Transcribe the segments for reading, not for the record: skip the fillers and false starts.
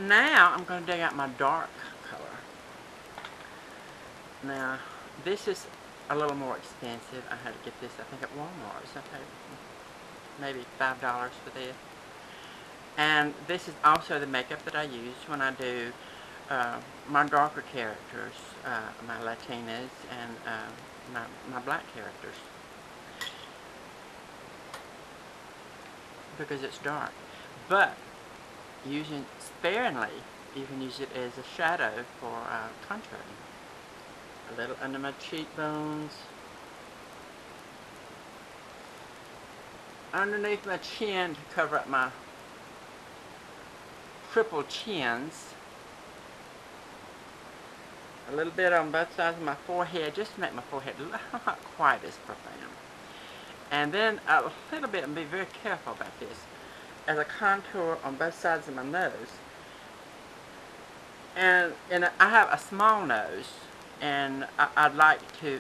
Now I'm going to dig out my dark color. Now this is a little more expensive. I had to get this, I think, at Walmart. So I paid maybe $5 for this. And this is also the makeup that I use when I do my darker characters, my Latinas, and my black characters, because it's dark. But using sparingly, you can use it as a shadow for contouring. A little under my cheekbones, underneath my chin to cover up my triple chins, a little bit on both sides of my forehead, just to make my forehead not quite as profound. And then a little bit, and be very careful about this, as a contour on both sides of my nose. And I have a small nose, and I'd like to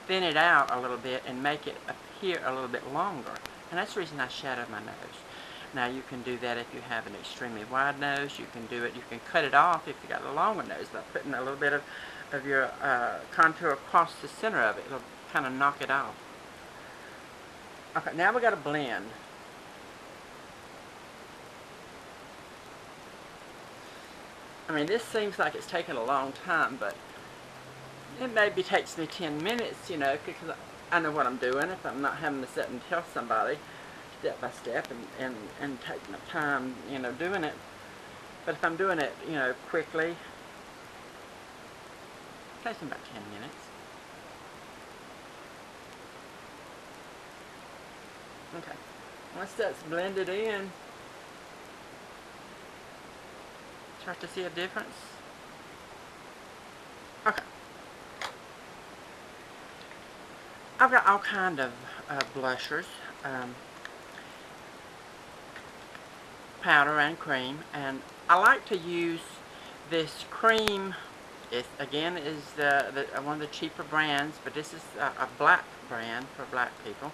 thin it out a little bit and make it appear a little bit longer. And that's the reason I shadowed my nose. Now you can do that if you have an extremely wide nose. You can do it, you can cut it off if you got a longer nose by putting a little bit of your contour across the center of it. It'll kind of knock it off. Okay, now we got to blend. I mean, this seems like it's taking a long time, but it maybe takes me 10 minutes, you know, because I know what I'm doing. If I'm not having to sit and tell somebody step by step and take my time, you know, doing it. But if I'm doing it, you know, quickly, it takes me about 10 minutes. Okay, once that's blended in, start to see a difference. Okay. I've got all kind of blushers, powder and cream, and I like to use this cream. It again is one of the cheaper brands, but this is a black brand for black people.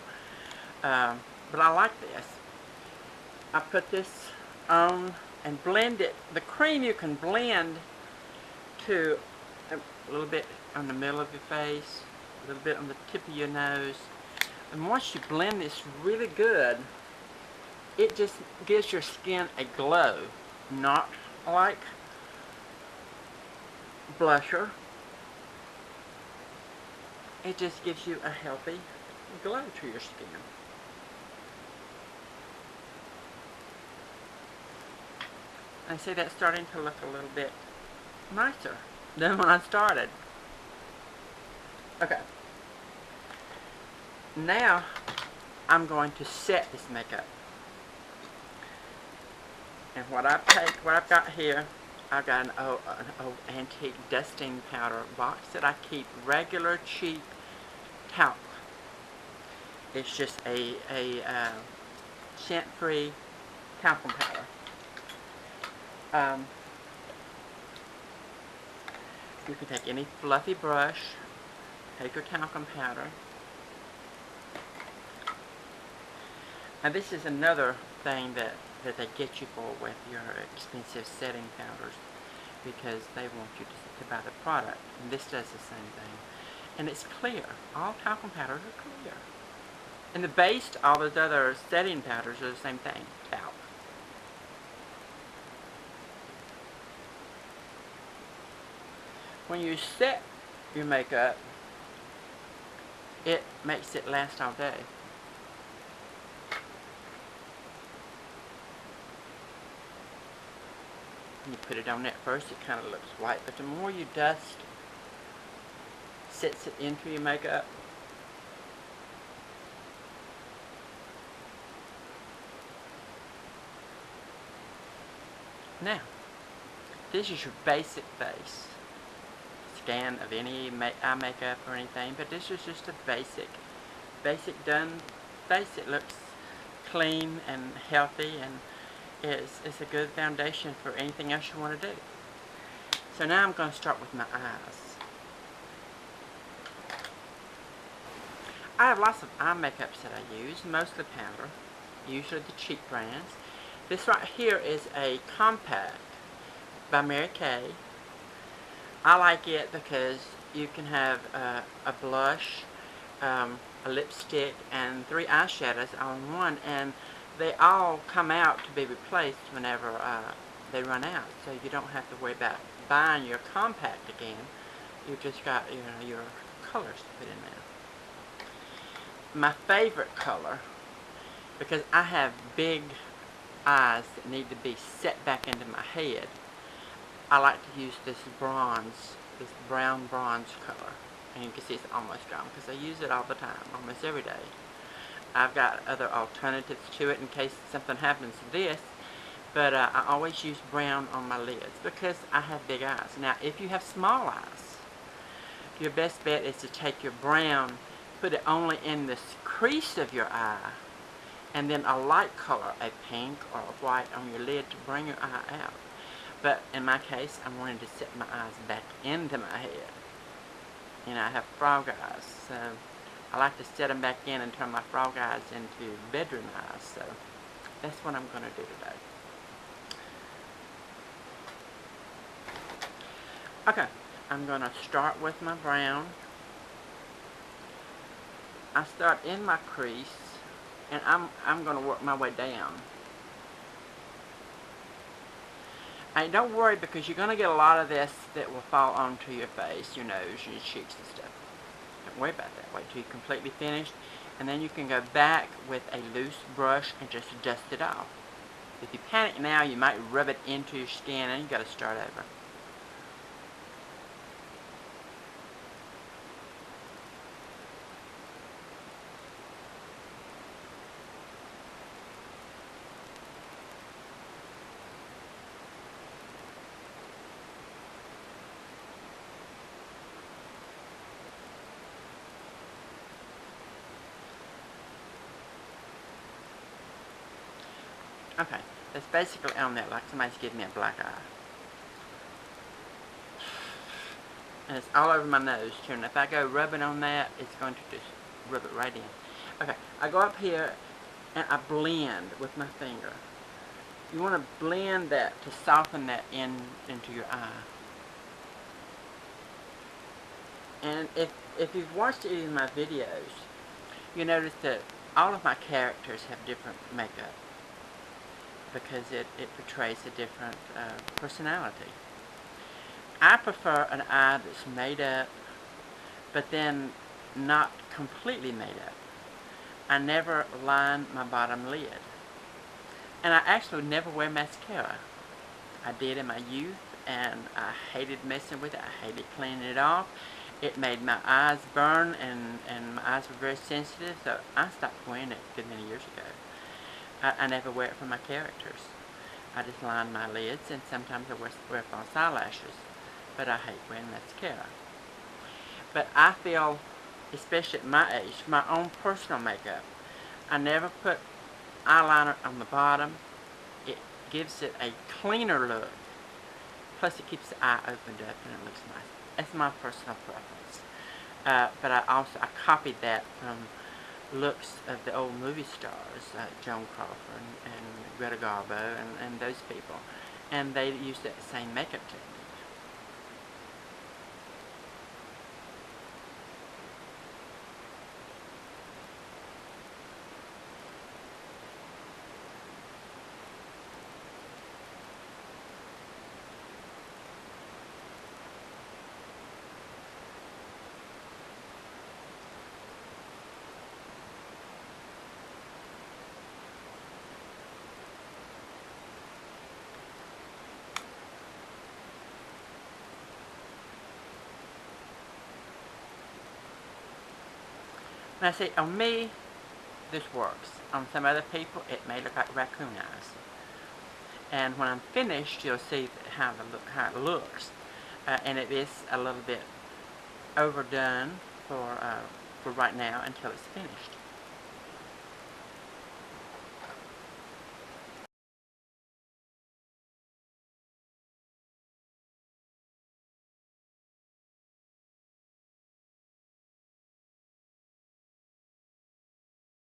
But I like this. I put this on and blend it. The cream you can blend to a little bit on the middle of your face, a little bit on the tip of your nose. And once you blend this really good, it just gives your skin a glow. Not like blusher. It just gives you a healthy glow to your skin. I see that's starting to look a little bit nicer than when I started. Okay. Now I'm going to set this makeup. And what I've got here, I've got an old antique dusting powder box that I keep regular cheap talc. It's just a scent-free talcum powder. You can take any fluffy brush, take your talcum powder. And this is another thing that they get you for with your expensive setting powders, because they want you to buy the product. And this does the same thing. And it's clear. All talcum powders are clear. And the base, all those other setting powders are the same thing, talc. When you set your makeup, it makes it last all day. When you put it on at first, it kind of looks white, but the more you dust, sets it into your makeup. Now, this is your basic face. Scan of any eye makeup or anything, but this is just a basic done face. It looks clean and healthy, and it's a good foundation for anything else you want to do. So now I'm going to start with my eyes. I have lots of eye makeups that I use, mostly powder, usually the cheap brands. This right here is a compact by Mary Kay. I like it because you can have a blush, a lipstick, and 3 eyeshadows all in one, and they all come out to be replaced whenever they run out. So you don't have to worry about buying your compact again. You just got your colors to put in there. My favorite color, because I have big eyes that need to be set back into my head, I like to use this bronze, this brown bronze color. And you can see it's almost gone because I use it all the time, almost every day. I've got other alternatives to it in case something happens to this, but I always use brown on my lids because I have big eyes. Now, if you have small eyes, your best bet is to take your brown, put it only in the crease of your eye, and then a light color, a pink or a white, on your lid to bring your eye out. But in my case, I'm wanting to set my eyes back into my head. You know, I have frog eyes, so I like to set them back in and turn my frog eyes into bedroom eyes. So that's what I'm going to do today. Okay, I'm going to start with my brown. I start in my crease, and I'm going to work my way down. And don't worry, because you're going to get a lot of this that will fall onto your face, your nose, your cheeks and stuff. Don't worry about that. Wait till you're completely finished, and then you can go back with a loose brush and just dust it off. If you panic now, you might rub it into your skin, and you got to start over. Okay, that's basically on there, like somebody's giving me a black eye. And it's all over my nose too, and if I go rubbing on that, it's going to just rub it right in. Okay, I go up here and I blend with my finger. You want to blend that to soften that into your eye. And if you've watched any of my videos, you notice that all of my characters have different makeup, because it portrays a different personality. I prefer an eye that's made up, but then not completely made up. I never line my bottom lid. And I actually never wear mascara. I did in my youth, and I hated messing with it. I hated cleaning it off. It made my eyes burn, and my eyes were very sensitive, so I stopped wearing it good many years ago. I never wear it for my characters. I just line my lids, and sometimes I wear false eyelashes. But I hate wearing mascara. But I feel, especially at my age, for my own personal makeup, I never put eyeliner on the bottom. It gives it a cleaner look. Plus it keeps the eye opened up and it looks nice. That's my personal preference. But I copied that from looks of the old movie stars, Joan Crawford and Greta Garbo and those people. And they used that same makeup technique. Now see, on me, this works. On some other people, it may look like raccoon eyes. And when I'm finished, you'll see how it looks. And it is a little bit overdone for right now until it's finished.